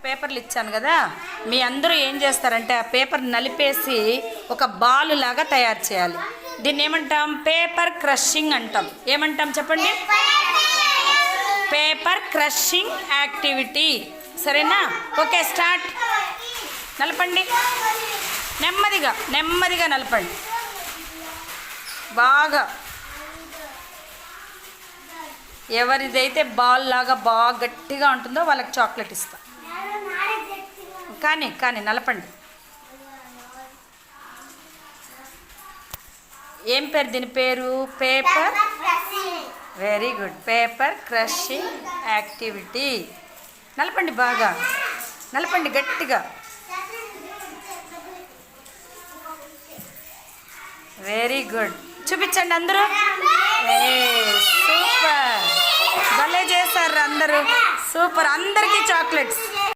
పేపర్లు ఇచ్చాను కదా, మీ అందరూ ఏం చేస్తారంటే ఆ పేపర్ నలిపేసి ఒక బాల్ లాగా తయారు చేయాలి. దీన్ని ఏమంటాం? పేపర్ క్రషింగ్ అంటాం. ఏమంటాం చెప్పండి? Paper crushing activity. సరేనా? Okay, start. నలపండి, నెమ్మదిగా నెమ్మదిగా నలపండి బాగా. ఎవరిదైతే బాల్ లాగా బాగా గట్టిగా ఉంటుందో వాళ్ళకి చాక్లెట్ ఇస్తాం. కానీ కానీ నలపండి. ఏం పేరు దీని పేరు? Paper. Very good, paper crushing activity. నలపండి బాగా, నలపండి గట్టిగా. Very good. చూపించండి అందరూ. సూపర్, భలే చేశారు అందరూ. సూపర్, అందరికీ చాక్లెట్స్.